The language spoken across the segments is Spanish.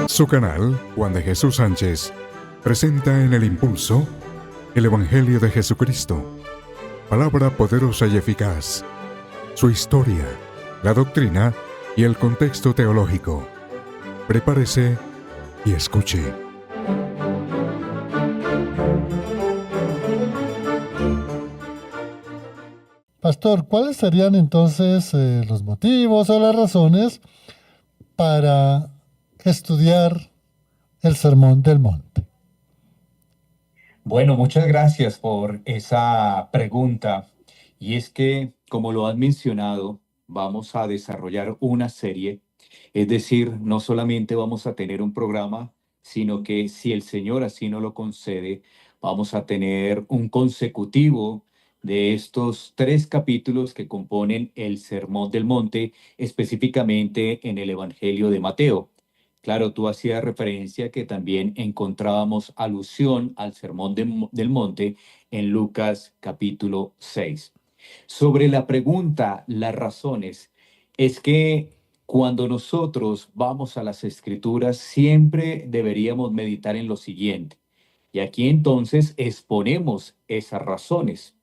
Su canal, Juan de Jesús Sánchez, presenta en El Impulso el Evangelio de Jesucristo, palabra poderosa y eficaz, su historia, la doctrina y el contexto teológico. Prepárese y escuche. Pastor, ¿cuáles serían entonces los motivos o las razones para estudiar el Sermón del Monte? Bueno, muchas gracias por esa pregunta. Y es que, como lo has mencionado, vamos a desarrollar una serie. Es decir, no solamente vamos a tener un programa, sino que si el Señor así nos lo concede, vamos a tener un consecutivo de estos 3 capítulos que componen el Sermón del Monte, específicamente en el Evangelio de Mateo. Claro, tú hacías referencia que también encontrábamos alusión al del Monte en Lucas capítulo 6. Sobre la pregunta, las razones, es que cuando nosotros vamos a las Escrituras siempre deberíamos meditar en lo siguiente. Y aquí entonces exponemos esas razones.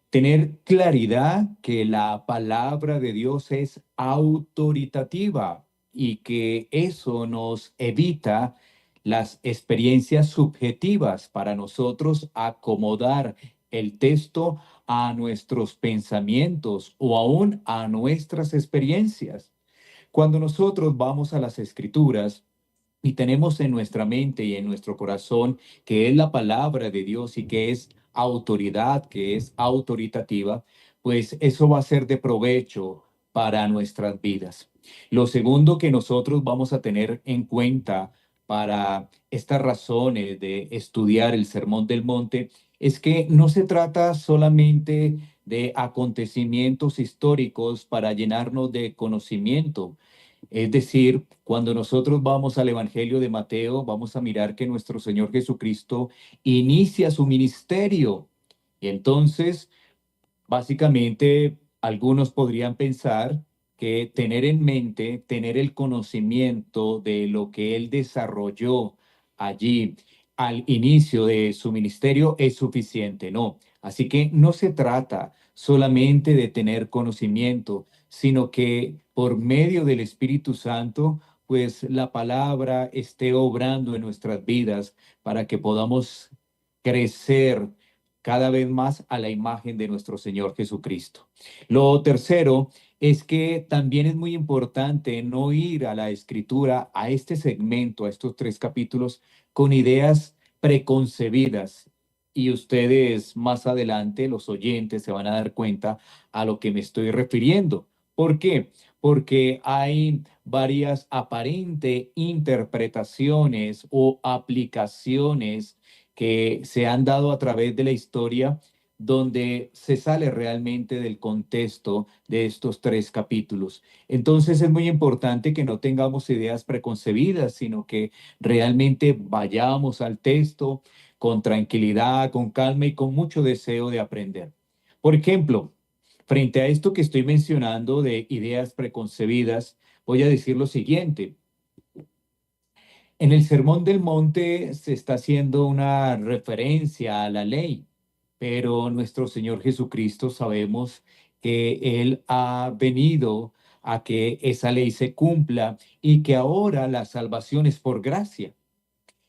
Tener claridad que la palabra de Dios es autoritativa y que eso nos evita las experiencias subjetivas para nosotros acomodar el texto a nuestros pensamientos o aún a nuestras experiencias. Cuando nosotros vamos a las Escrituras, y tenemos en nuestra mente y en nuestro corazón que es la palabra de Dios y que es autoridad, que es autoritativa, pues eso va a ser de provecho para nuestras vidas. Lo segundo que nosotros vamos a tener en cuenta para estas razones de estudiar el Sermón del Monte es que no se trata solamente de acontecimientos históricos para llenarnos de conocimiento. Es decir, cuando nosotros vamos al Evangelio de Mateo, vamos a mirar que nuestro Señor Jesucristo inicia su ministerio. Y entonces, básicamente, algunos podrían pensar que tener en mente, tener el conocimiento de lo que Él desarrolló allí al inicio de su ministerio es suficiente. No, así que no se trata solamente de tener conocimiento, sino que por medio del Espíritu Santo, pues la palabra esté obrando en nuestras vidas para que podamos crecer cada vez más a la imagen de nuestro Señor Jesucristo. Lo tercero es que también es muy importante no ir a la escritura, a este segmento, a estos 3 capítulos, con ideas preconcebidas. Y ustedes más adelante, los oyentes, se van a dar cuenta a lo que me estoy refiriendo. ¿Por qué? Porque hay varias aparentes interpretaciones o aplicaciones que se han dado a través de la historia donde se sale realmente del contexto de estos 3 capítulos. Entonces es muy importante que no tengamos ideas preconcebidas, sino que realmente vayamos al texto con tranquilidad, con calma y con mucho deseo de aprender. Por ejemplo, frente a esto que estoy mencionando de ideas preconcebidas, voy a decir lo siguiente. En el Sermón del Monte se está haciendo una referencia a la ley, pero nuestro Señor Jesucristo sabemos que Él ha venido a que esa ley se cumpla y que ahora la salvación es por gracia.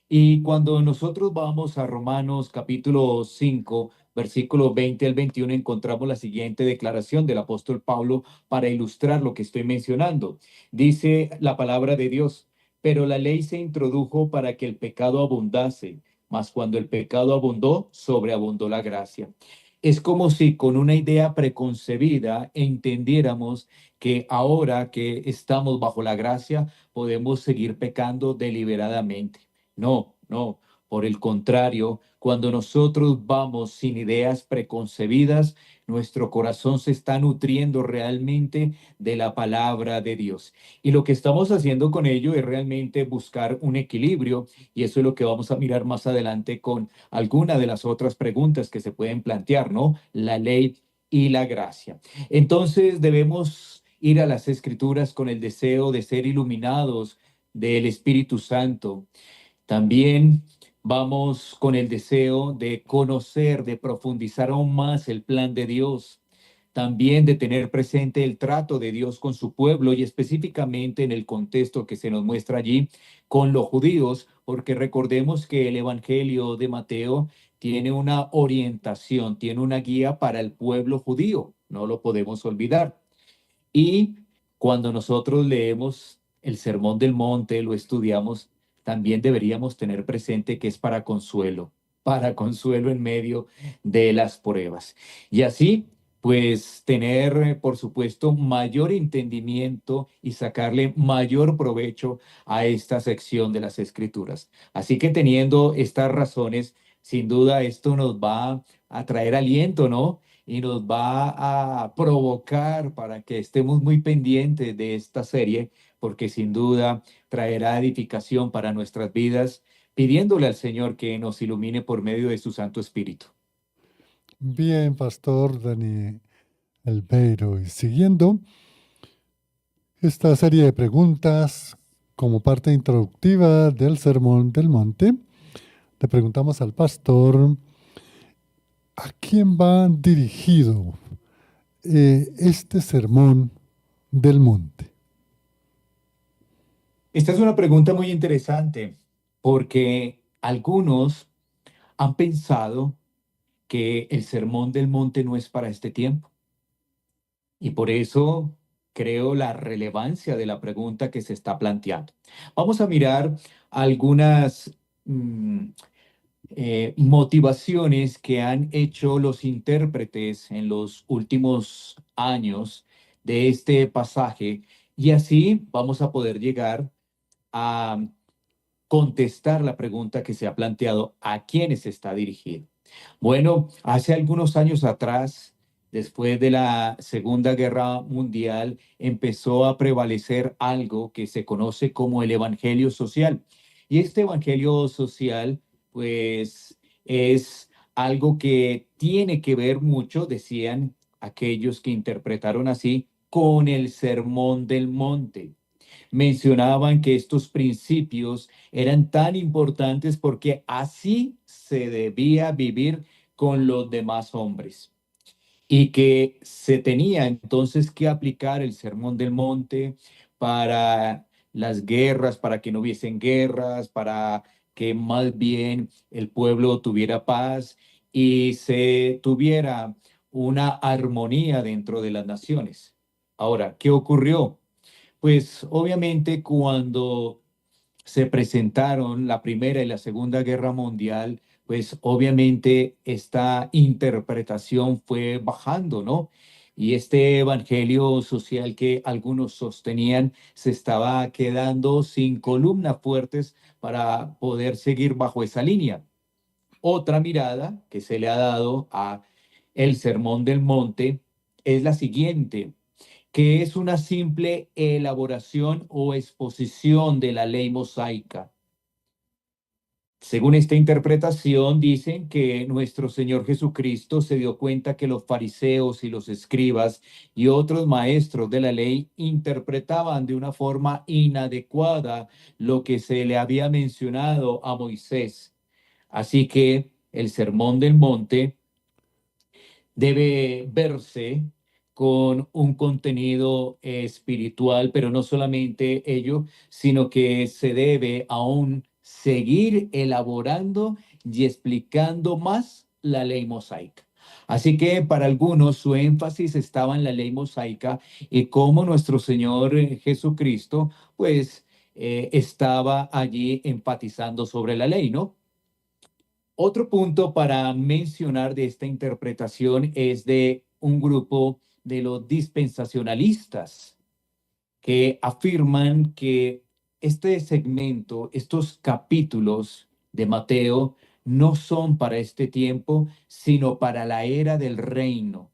Y cuando nosotros vamos a Romanos capítulo 5, versículo 20 al 21, encontramos la siguiente declaración del apóstol Pablo para ilustrar lo que estoy mencionando. Dice la palabra de Dios, pero la ley se introdujo para que el pecado abundase, mas cuando el pecado abundó, sobreabundó la gracia. Es como si con una idea preconcebida entendiéramos que ahora que estamos bajo la gracia, podemos seguir pecando deliberadamente. No, no. Por el contrario, cuando nosotros vamos sin ideas preconcebidas, nuestro corazón se está nutriendo realmente de la palabra de Dios. Y lo que estamos haciendo con ello es realmente buscar un equilibrio, y eso es lo que vamos a mirar más adelante con alguna de las otras preguntas que se pueden plantear, ¿no? La ley y la gracia. Entonces debemos ir a las Escrituras con el deseo de ser iluminados del Espíritu Santo. También vamos con el deseo de conocer, de profundizar aún más el plan de Dios, también de tener presente el trato de Dios con su pueblo y específicamente en el contexto que se nos muestra allí con los judíos, porque recordemos que el Evangelio de Mateo tiene una orientación, tiene una guía para el pueblo judío, no lo podemos olvidar. Y cuando nosotros leemos el Sermón del Monte, lo estudiamos, también deberíamos tener presente que es para consuelo en medio de las pruebas. Y así, pues tener, por supuesto, mayor entendimiento y sacarle mayor provecho a esta sección de las Escrituras. Así que teniendo estas razones, sin duda esto nos va a traer aliento, ¿no? Y nos va a provocar para que estemos muy pendientes de esta serie, porque sin duda traerá edificación para nuestras vidas, pidiéndole al Señor que nos ilumine por medio de su Santo Espíritu. Bien, Pastor Dani Elbeiro. Y siguiendo esta serie de preguntas como parte introductiva del Sermón del Monte, le preguntamos al pastor, ¿a quién va dirigido este Sermón del Monte? Esta es una pregunta muy interesante, porque algunos han pensado que el Sermón del Monte no es para este tiempo. Y por eso creo la relevancia de la pregunta que se está planteando. Vamos a mirar algunas motivaciones que han hecho los intérpretes en los últimos años de este pasaje y así vamos a poder llegar a contestar la pregunta que se ha planteado: ¿a quiénes está dirigido? Bueno, hace algunos años atrás, después de la Segunda Guerra Mundial, empezó a prevalecer algo que se conoce como el Evangelio Social. Y este Evangelio Social, pues, es algo que tiene que ver mucho, decían aquellos que interpretaron así, con el Sermón del Monte. Mencionaban que estos principios eran tan importantes porque así se debía vivir con los demás hombres y que se tenía entonces que aplicar el Sermón del Monte para las guerras, para que no hubiesen guerras, para que más bien el pueblo tuviera paz y se tuviera una armonía dentro de las naciones. Ahora, ¿qué ocurrió? Pues obviamente cuando se presentaron la Primera y la Segunda Guerra Mundial, pues obviamente esta interpretación fue bajando, ¿no? Y este evangelio social que algunos sostenían se estaba quedando sin columnas fuertes para poder seguir bajo esa línea. Otra mirada que se le ha dado a el Sermón del Monte es la siguiente: que es una simple elaboración o exposición de la ley mosaica. Según esta interpretación, dicen que nuestro Señor Jesucristo se dio cuenta que los fariseos y los escribas y otros maestros de la ley interpretaban de una forma inadecuada lo que se le había mencionado a Moisés. Así que el Sermón del Monte debe verse con un contenido espiritual, pero no solamente ello, sino que se debe aún seguir elaborando y explicando más la ley mosaica. Así que para algunos su énfasis estaba en la ley mosaica y cómo nuestro Señor Jesucristo, pues, estaba allí enfatizando sobre la ley, ¿no? Otro punto para mencionar de esta interpretación es de un grupo de los dispensacionalistas que afirman que este segmento, estos capítulos de Mateo no son para este tiempo, sino para la era del reino.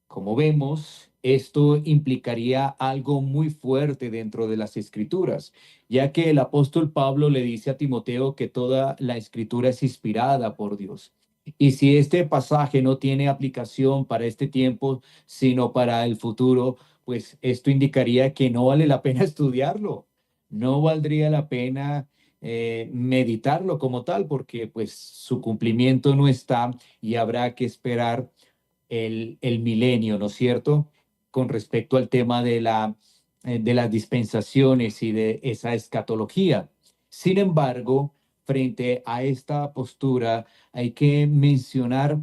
Como vemos, esto implicaría algo muy fuerte dentro de las escrituras, ya que el apóstol Pablo le dice a Timoteo que toda la escritura es inspirada por Dios. Y si este pasaje no tiene aplicación para este tiempo, sino para el futuro, pues esto indicaría que no vale la pena estudiarlo, no valdría la pena meditarlo como tal, porque pues su cumplimiento no está y habrá que esperar el milenio, ¿no es cierto? Con respecto al tema de las dispensaciones y de esa escatología. Sin embargo, frente a esta postura, hay que mencionar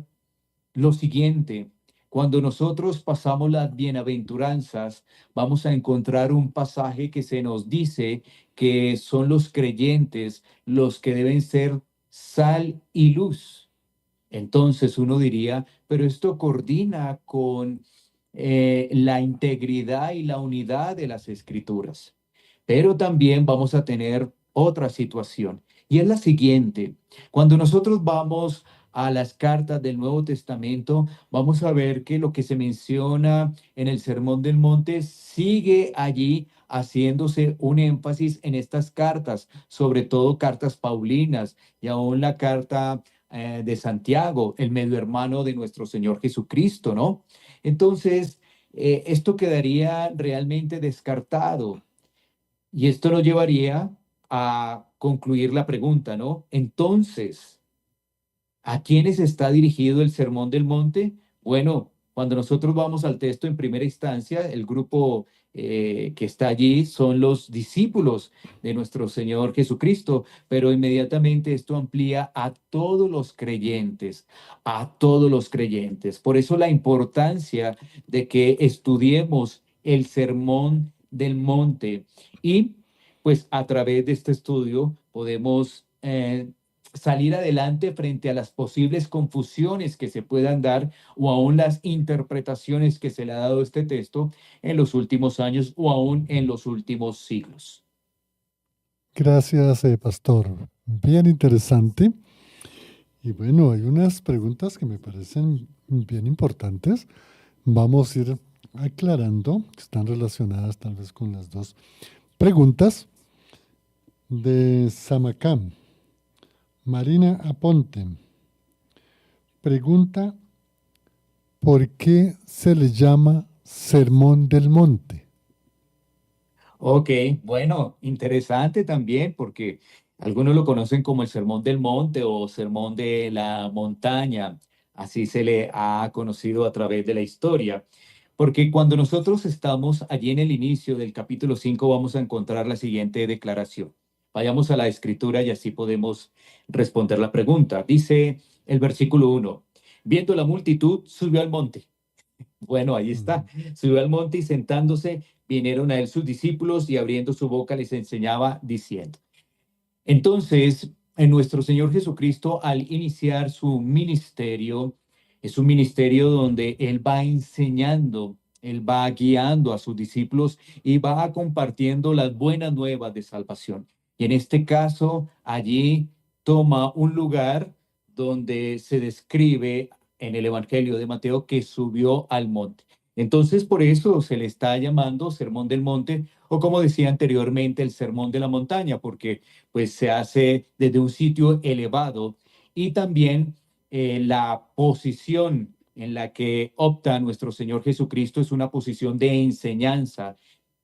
lo siguiente. Cuando nosotros pasamos las bienaventuranzas, vamos a encontrar un pasaje que se nos dice que son los creyentes los que deben ser sal y luz. Entonces uno diría, pero esto coordina con la integridad y la unidad de las escrituras. Pero también vamos a tener otra situación y es la siguiente. Cuando nosotros vamos a las cartas del Nuevo Testamento, vamos a ver que lo que se menciona en el Sermón del Monte sigue allí haciéndose un énfasis en estas cartas, sobre todo cartas paulinas y aún la carta de Santiago, el medio hermano de nuestro Señor Jesucristo, ¿no? Entonces, esto quedaría realmente descartado y esto nos llevaría a concluir la pregunta, ¿no? Entonces, ¿a quiénes está dirigido el Sermón del Monte? Bueno, cuando nosotros vamos al texto en primera instancia, el grupo que está allí son los discípulos de nuestro Señor Jesucristo, pero inmediatamente esto amplía a todos los creyentes, a todos los creyentes. Por eso la importancia de que estudiemos el Sermón del Monte y pues a través de este estudio podemos salir adelante frente a las posibles confusiones que se puedan dar o aún las interpretaciones que se le ha dado a este texto en los últimos años o aún en los últimos siglos. Gracias, pastor. Bien interesante. Y bueno, hay unas preguntas que me parecen bien importantes. Vamos a ir aclarando, que están relacionadas tal vez con las dos preguntas de Samacam. Marina Aponte pregunta, ¿por qué se le llama Sermón del Monte? Ok, bueno, interesante también porque algunos lo conocen como el Sermón del Monte o Sermón de la Montaña, así se le ha conocido a través de la historia. Porque cuando nosotros estamos allí en el inicio del capítulo 5 vamos a encontrar la siguiente declaración. Vayamos a la escritura y así podemos responder la pregunta. Dice el versículo 1, viendo la multitud, subió al monte. Bueno, ahí está. Subió al monte y sentándose, vinieron a él sus discípulos y abriendo su boca les enseñaba diciendo. Entonces, en nuestro Señor Jesucristo, al iniciar su ministerio, es un ministerio donde Él va enseñando, Él va guiando a sus discípulos y va compartiendo las buenas nuevas de salvación. Y en este caso, allí toma un lugar donde se describe en el Evangelio de Mateo que subió al monte. Entonces, por eso se le está llamando Sermón del Monte, o como decía anteriormente, el Sermón de la Montaña, porque pues se hace desde un sitio elevado y también la posición en la que opta nuestro Señor Jesucristo es una posición de enseñanza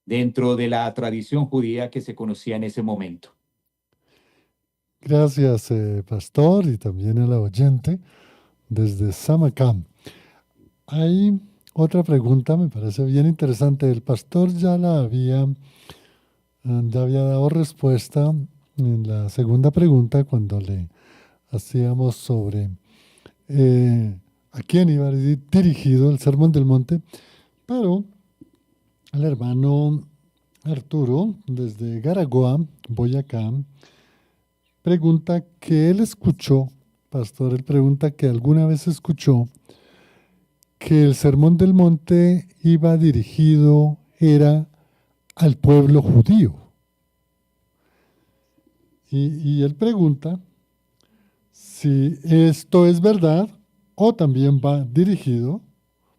dentro de la tradición judía que se conocía en ese momento. Gracias, pastor, y también a la oyente desde Samacam. Hay otra pregunta, me parece bien interesante. El pastor ya había dado respuesta en la segunda pregunta cuando le hacíamos sobre a quién iba dirigido el Sermón del Monte, pero el hermano Arturo, desde Garagoa, Boyacá, pregunta que él escuchó, pastor, él pregunta que alguna vez escuchó que el Sermón del Monte iba dirigido, era al pueblo judío. Y él pregunta si esto es verdad o también va dirigido,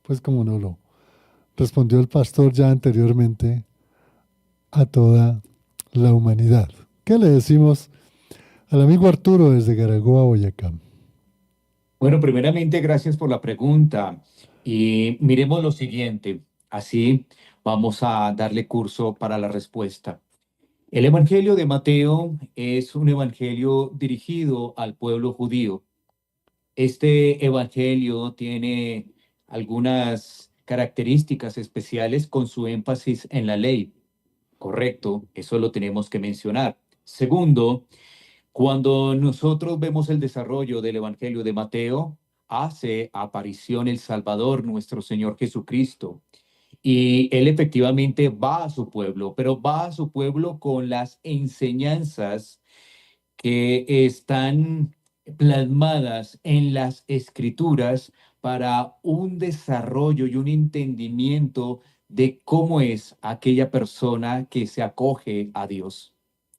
pues como no lo respondió el pastor ya anteriormente, a toda la humanidad. ¿Qué le decimos al amigo Arturo desde Garagoa, Boyacá? Bueno, primeramente, gracias por la pregunta. Y miremos lo siguiente. Así vamos a darle curso para la respuesta. El Evangelio de Mateo es un evangelio dirigido al pueblo judío. Este evangelio tiene algunas características especiales con su énfasis en la ley. Correcto, eso lo tenemos que mencionar. Segundo, cuando nosotros vemos el desarrollo del Evangelio de Mateo, hace aparición el Salvador, nuestro Señor Jesucristo. Y él efectivamente va a su pueblo, pero va a su pueblo con las enseñanzas que están plasmadas en las escrituras para un desarrollo y un entendimiento de cómo es aquella persona que se acoge a Dios,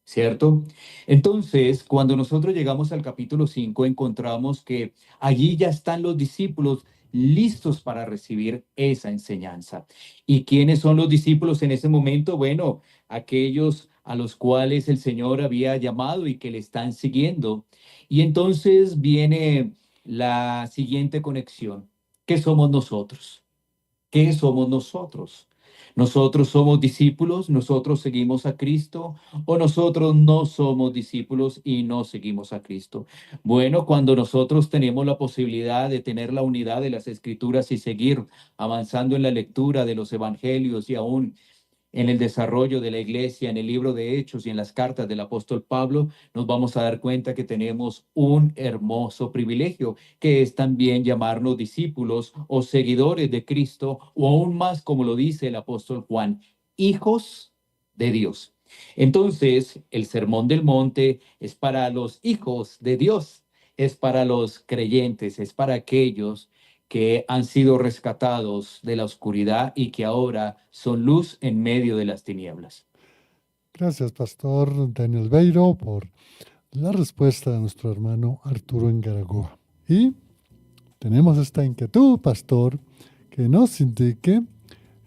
¿cierto? Entonces, cuando nosotros llegamos al capítulo 5, encontramos que allí ya están los discípulos listos para recibir esa enseñanza. ¿Y quiénes son los discípulos en ese momento? Bueno, aquellos a los cuales el Señor había llamado y que le están siguiendo. Y entonces viene la siguiente conexión. ¿Qué somos nosotros? ¿Qué somos nosotros? ¿Nosotros somos discípulos? ¿Nosotros seguimos a Cristo? ¿O nosotros no somos discípulos y no seguimos a Cristo? Bueno, cuando nosotros tenemos la posibilidad de tener la unidad de las Escrituras y seguir avanzando en la lectura de los evangelios y aún en el desarrollo de la iglesia, en el libro de Hechos y en las cartas del apóstol Pablo, nos vamos a dar cuenta que tenemos un hermoso privilegio, que es también llamarnos discípulos o seguidores de Cristo, o aún más, como lo dice el apóstol Juan, hijos de Dios. Entonces, el Sermón del Monte es para los hijos de Dios, es para los creyentes, es para aquellos que han sido rescatados de la oscuridad y que ahora son luz en medio de las tinieblas. Gracias, Pastor Daniel Beiro, por la respuesta de nuestro hermano Arturo Engaragoa. Y tenemos esta inquietud, Pastor, que nos indique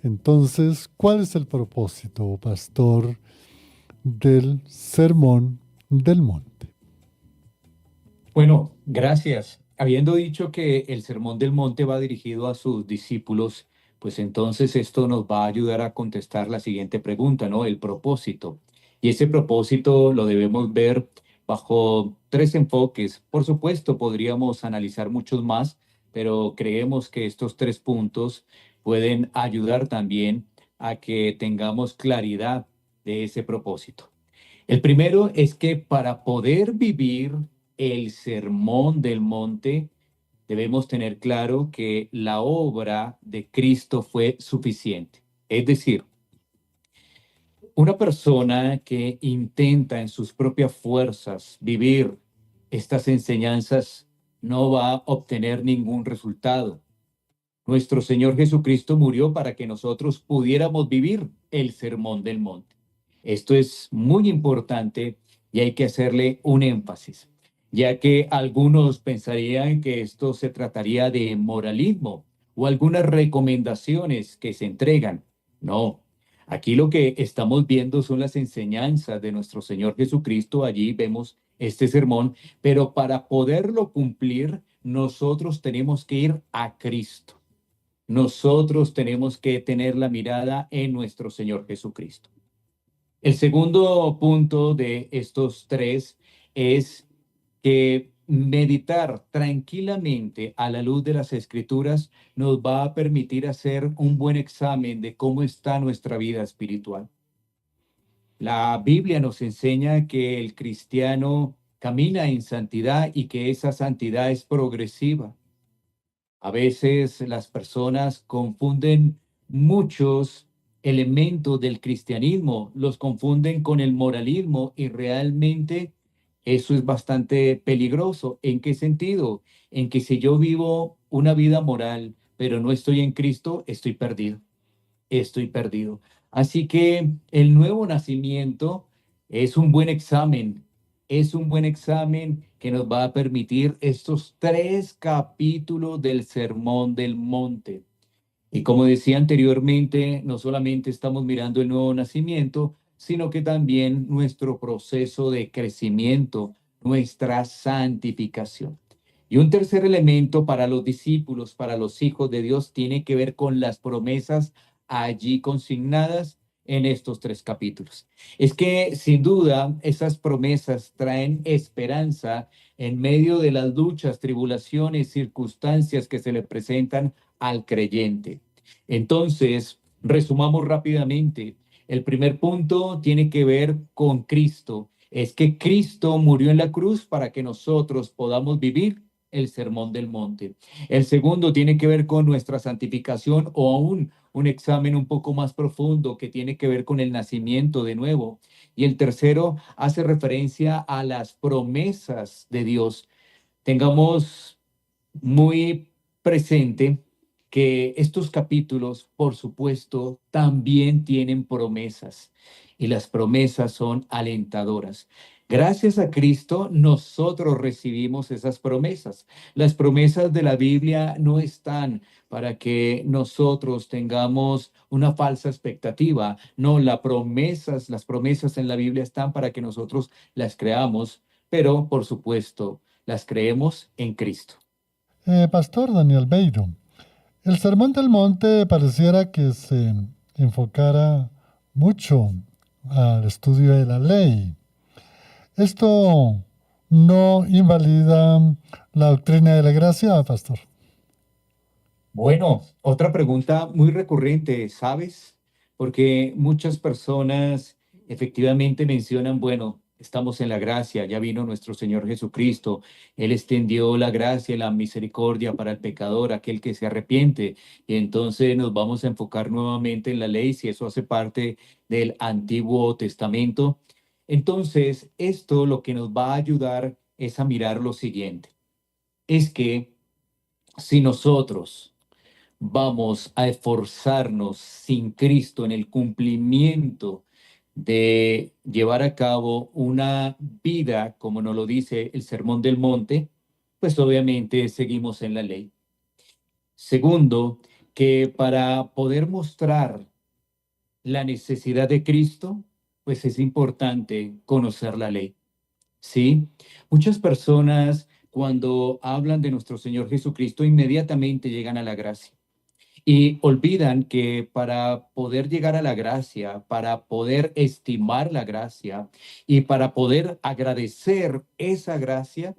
entonces cuál es el propósito, Pastor, del Sermón del Monte. Bueno, gracias. Habiendo dicho que el Sermón del Monte va dirigido a sus discípulos, pues entonces esto nos va a ayudar a contestar la siguiente pregunta, ¿no? El propósito. Y ese propósito lo debemos ver bajo tres enfoques. Por supuesto, podríamos analizar muchos más, pero creemos que estos tres puntos pueden ayudar también a que tengamos claridad de ese propósito. El primero es que para poder vivir el sermón del monte, debemos tener claro que la obra de Cristo fue suficiente. Es decir, una persona que intenta en sus propias fuerzas vivir estas enseñanzas no va a obtener ningún resultado. Nuestro Señor Jesucristo murió para que nosotros pudiéramos vivir el sermón del monte. Esto es muy importante y hay que hacerle un énfasis, ya que algunos pensarían que esto se trataría de moralismo o algunas recomendaciones que se entregan. No, aquí lo que estamos viendo son las enseñanzas de nuestro Señor Jesucristo. Allí vemos este sermón, pero para poderlo cumplir, nosotros tenemos que ir a Cristo. Nosotros tenemos que tener la mirada en nuestro Señor Jesucristo. El segundo punto de estos tres es que meditar tranquilamente a la luz de las Escrituras nos va a permitir hacer un buen examen de cómo está nuestra vida espiritual. La Biblia nos enseña que el cristiano camina en santidad y que esa santidad es progresiva. A veces las personas confunden muchos elementos del cristianismo, los confunden con el moralismo y realmente eso es bastante peligroso. ¿En qué sentido? En que si yo vivo una vida moral, pero no estoy en Cristo, estoy perdido, estoy perdido. Así que el nuevo nacimiento es un buen examen, es un buen examen que nos va a permitir estos tres capítulos del Sermón del Monte. Y como decía anteriormente, no solamente estamos mirando el nuevo nacimiento, sino que también nuestro proceso de crecimiento, nuestra santificación. Y un tercer elemento para los discípulos, para los hijos de Dios, tiene que ver con las promesas allí consignadas en estos 3 capítulos. Es que sin duda esas promesas traen esperanza en medio de las luchas, tribulaciones, circunstancias que se le presentan al creyente. Entonces, resumamos rápidamente. El primer punto tiene que ver con Cristo. Es que Cristo murió en la cruz para que nosotros podamos vivir el sermón del monte. El segundo tiene que ver con nuestra santificación o aún un examen un poco más profundo que tiene que ver con el nacimiento de nuevo. Y el tercero hace referencia a las promesas de Dios. Tengamos muy presente que estos capítulos, por supuesto, también tienen promesas y las promesas son alentadoras. Gracias a Cristo, nosotros recibimos esas promesas. Las promesas de la Biblia no están para que nosotros tengamos una falsa expectativa. No, las promesas en la Biblia están para que nosotros las creamos, pero por supuesto, las creemos en Cristo. Pastor Daniel Beiro, el Sermón del Monte pareciera que se enfocara mucho al estudio de la ley. ¿Esto no invalida la doctrina de la gracia, pastor? Bueno, otra pregunta muy recurrente, ¿sabes? Porque muchas personas efectivamente mencionan, bueno, estamos en la gracia, ya vino nuestro Señor Jesucristo, Él extendió la gracia y la misericordia para el pecador, aquel que se arrepiente, y entonces nos vamos a enfocar nuevamente en la ley, si eso hace parte del Antiguo Testamento. Entonces, esto lo que nos va a ayudar es a mirar lo siguiente, es que si nosotros vamos a esforzarnos sin Cristo en el cumplimiento de llevar a cabo una vida, como nos lo dice el Sermón del Monte, pues obviamente seguimos en la ley. Segundo, que para poder mostrar la necesidad de Cristo, pues es importante conocer la ley. ¿Sí? Muchas personas cuando hablan de nuestro Señor Jesucristo inmediatamente llegan a la gracia. Y olvidan que para poder llegar a la gracia, para poder estimar la gracia y para poder agradecer esa gracia,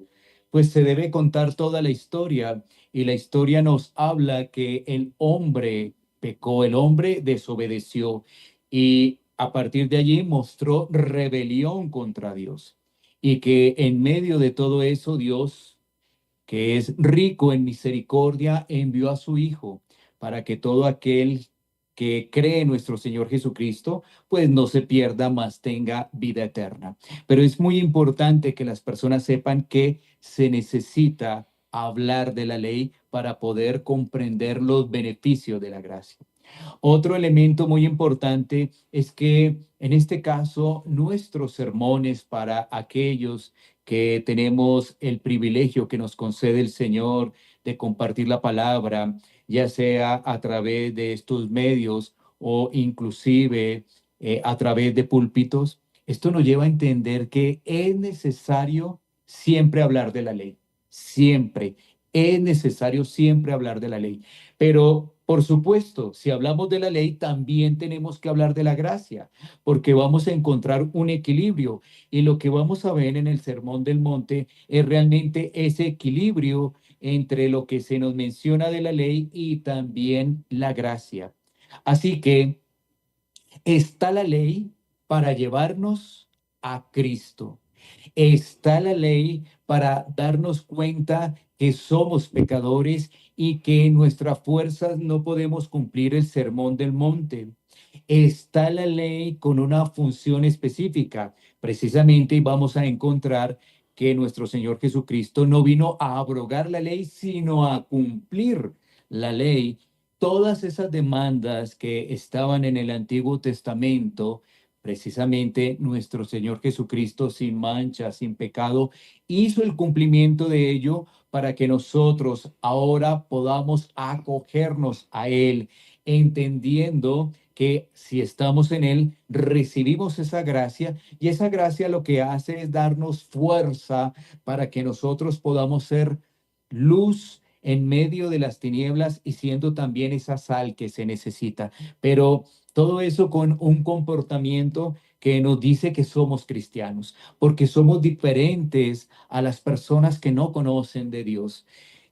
pues se debe contar toda la historia. Y la historia nos habla que el hombre pecó, el hombre desobedeció y a partir de allí mostró rebelión contra Dios. Y que en medio de todo eso Dios, que es rico en misericordia, envió a su Hijo para que todo aquel que cree en nuestro Señor Jesucristo, pues no se pierda, mas tenga vida eterna. Pero es muy importante que las personas sepan que se necesita hablar de la ley para poder comprender los beneficios de la gracia. Otro elemento muy importante es que en este caso nuestros sermones para aquellos que tenemos el privilegio que nos concede el Señor de compartir la palabra, ya sea a través de estos medios o inclusive a través de púlpitos, esto nos lleva a entender que es necesario siempre hablar de la ley, siempre. Es necesario siempre hablar de la ley. Pero, por supuesto, si hablamos de la ley, también tenemos que hablar de la gracia, porque vamos a encontrar un equilibrio. Y lo que vamos a ver en el Sermón del Monte es realmente ese equilibrio entre lo que se nos menciona de la ley y también la gracia. Así que está la ley para llevarnos a Cristo. Está la ley para darnos cuenta que somos pecadores y que en nuestras fuerzas no podemos cumplir el sermón del monte. Está la ley con una función específica, precisamente, y vamos a encontrar que nuestro Señor Jesucristo no vino a abrogar la ley, sino a cumplir la ley. Todas esas demandas que estaban en el Antiguo Testamento, precisamente nuestro Señor Jesucristo, sin mancha, sin pecado, hizo el cumplimiento de ello para que nosotros ahora podamos acogernos a Él, entendiendo que si estamos en Él, recibimos esa gracia y esa gracia lo que hace es darnos fuerza para que nosotros podamos ser luz en medio de las tinieblas y siendo también esa sal que se necesita. Pero todo eso con un comportamiento que nos dice que somos cristianos, porque somos diferentes a las personas que no conocen de Dios.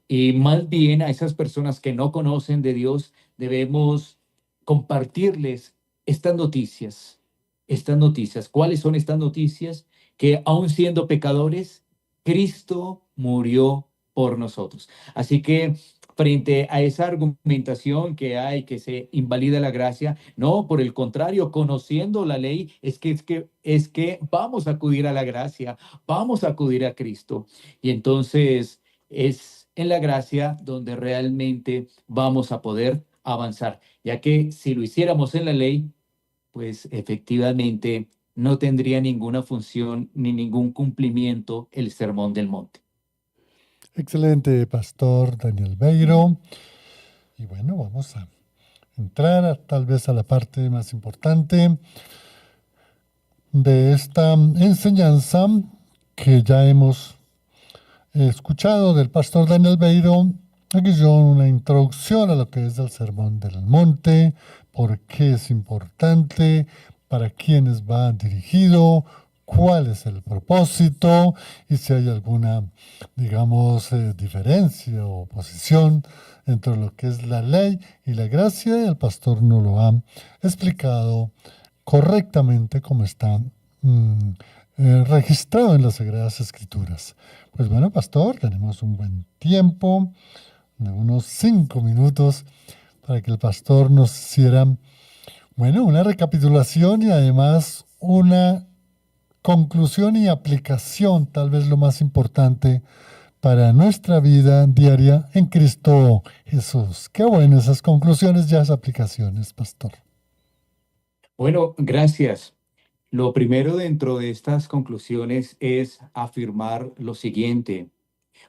Y más bien a esas personas que no conocen de Dios debemos compartirles estas noticias. Estas noticias. ¿Cuáles son estas noticias? Que aun siendo pecadores, Cristo murió por nosotros. Así que frente a esa argumentación que hay, que se invalida la gracia, no, por el contrario, conociendo la ley, es que vamos a acudir a la gracia, vamos a acudir a Cristo. Y entonces es en la gracia donde realmente vamos a poder avanzar, ya que si lo hiciéramos en la ley, pues efectivamente no tendría ninguna función ni ningún cumplimiento el Sermón del Monte. Excelente, Pastor Daniel Beiro. Y bueno, vamos a entrar tal vez a la parte más importante de esta enseñanza que ya hemos escuchado del Pastor Daniel Beiro. Aquí yo una introducción a lo que es el Sermón del Monte, por qué es importante, para quiénes va dirigido, cuál es el propósito y si hay alguna, digamos, diferencia o oposición entre lo que es la ley y la gracia. El pastor nos lo ha explicado correctamente como está registrado en las Sagradas Escrituras. Pues bueno, pastor, tenemos un buen tiempo, de unos 5 minutos, para que el pastor nos hiciera, bueno, una recapitulación y además una conclusión y aplicación, tal vez lo más importante para nuestra vida diaria en Cristo Jesús. Qué bueno esas conclusiones y esas aplicaciones, pastor. Bueno, gracias. Lo primero dentro de estas conclusiones es afirmar lo siguiente.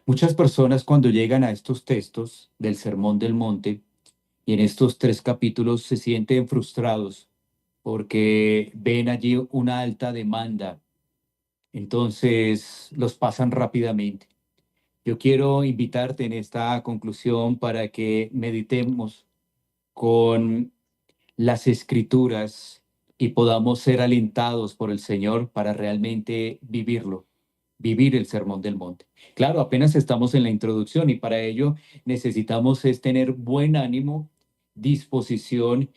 Muchas personas cuando llegan a estos textos del Sermón del Monte y en estos 3 capítulos se sienten frustrados porque ven allí una alta demanda. Entonces los pasan rápidamente. Yo quiero invitarte en esta conclusión para que meditemos con las escrituras y podamos ser alentados por el Señor para realmente vivirlo, vivir el Sermón del Monte. Claro, apenas estamos en la introducción y para ello necesitamos es tener buen ánimo, disposición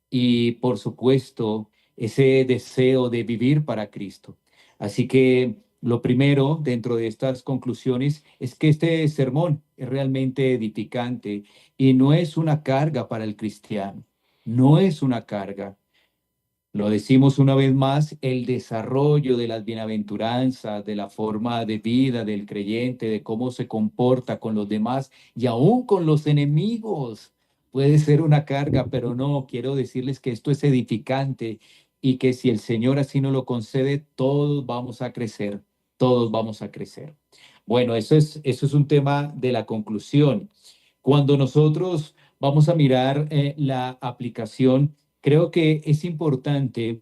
y, por supuesto, ese deseo de vivir para Cristo. Así que lo primero dentro de estas conclusiones es que este sermón es realmente edificante y no es una carga para el cristiano, no es una carga. Lo decimos una vez más, el desarrollo de las bienaventuranzas, de la forma de vida del creyente, de cómo se comporta con los demás y aún con los enemigos. Puede ser una carga, pero no, quiero decirles que esto es edificante y que si el Señor así nos lo concede, todos vamos a crecer, todos vamos a crecer. Bueno, eso es un tema de la conclusión. Cuando nosotros vamos a mirar la aplicación, creo que es importante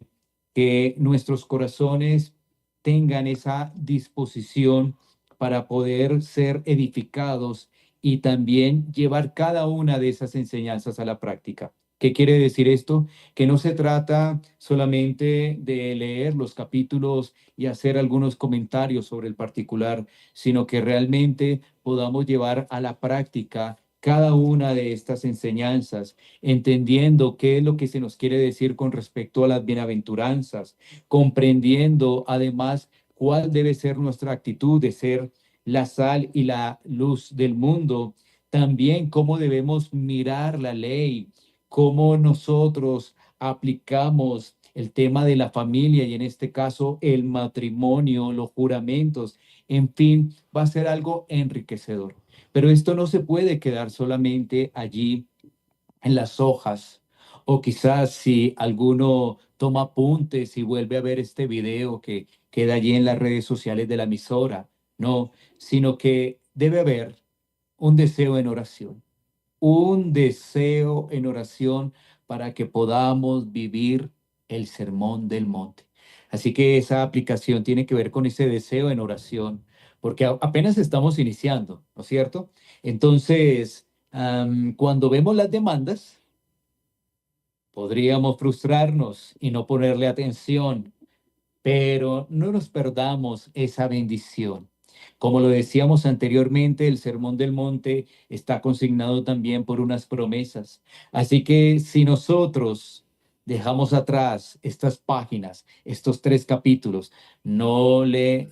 que nuestros corazones tengan esa disposición para poder ser edificados y también llevar cada una de esas enseñanzas a la práctica. ¿Qué quiere decir esto? Que no se trata solamente de leer los capítulos y hacer algunos comentarios sobre el particular, sino que realmente podamos llevar a la práctica cada una de estas enseñanzas, entendiendo qué es lo que se nos quiere decir con respecto a las bienaventuranzas, comprendiendo además cuál debe ser nuestra actitud de ser la sal y la luz del mundo, también cómo debemos mirar la ley, cómo nosotros aplicamos el tema de la familia y en este caso el matrimonio, los juramentos, en fin, va a ser algo enriquecedor. Pero esto no se puede quedar solamente allí en las hojas. O quizás si alguno toma apuntes y vuelve a ver este video que queda allí en las redes sociales de la emisora. No, sino que debe haber un deseo en oración. Un deseo en oración para que podamos vivir el sermón del monte. Así que esa aplicación tiene que ver con ese deseo en oración, porque apenas estamos iniciando, ¿no es cierto? Entonces, cuando vemos las demandas, podríamos frustrarnos y no ponerle atención, pero no nos perdamos esa bendición. Como lo decíamos anteriormente, el Sermón del Monte está consignado también por unas promesas. Así que si nosotros dejamos atrás estas páginas, estos 3 capítulos, no le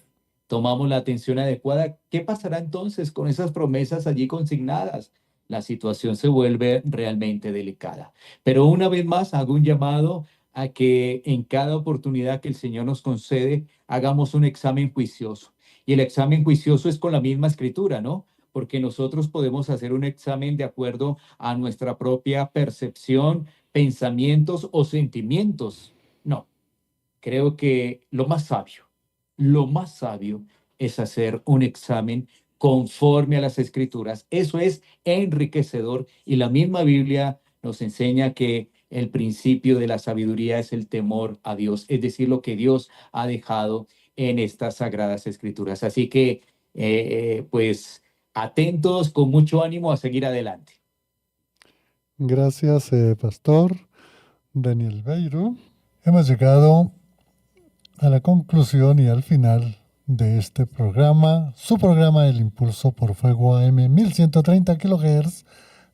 tomamos la atención adecuada, ¿qué pasará entonces con esas promesas allí consignadas? La situación se vuelve realmente delicada. Pero una vez más hago un llamado a que en cada oportunidad que el Señor nos concede, hagamos un examen juicioso. Y el examen juicioso es con la misma escritura, ¿no? Porque nosotros podemos hacer un examen de acuerdo a nuestra propia percepción, pensamientos o sentimientos. No, creo que lo más sabio es hacer un examen conforme a las escrituras. Eso es enriquecedor y la misma Biblia nos enseña que el principio de la sabiduría es el temor a Dios, es decir, lo que Dios ha dejado en estas sagradas escrituras. Así que, pues, atentos, con mucho ánimo a seguir adelante. Gracias, Pastor Daniel Beiro. Hemos llegado a la conclusión y al final de este programa, su programa El Impulso por Fuego AM 1130 kHz,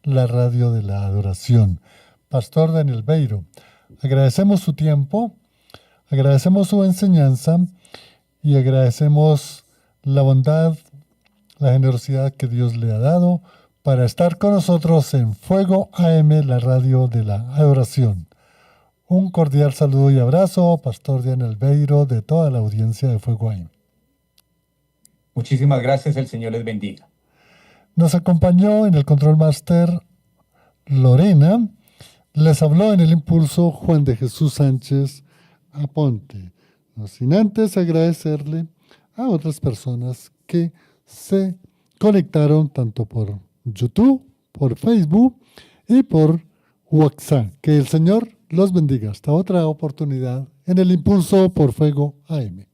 la radio de la adoración. Pastor Daniel Beiro, agradecemos su tiempo, agradecemos su enseñanza y agradecemos la bondad, la generosidad que Dios le ha dado para estar con nosotros en Fuego AM, la radio de la adoración. Un cordial saludo y abrazo, Pastor Daniel Beiro, de toda la audiencia de Fuego AM. Muchísimas gracias, el Señor les bendiga. Nos acompañó en el Control Master Lorena. Les habló en el Impulso Juan de Jesús Sánchez Aponte. No sin antes agradecerle a otras personas que se conectaron tanto por YouTube, por Facebook y por WhatsApp. Que el Señor los bendiga. Hasta otra oportunidad en el Impulso por Fuego AM.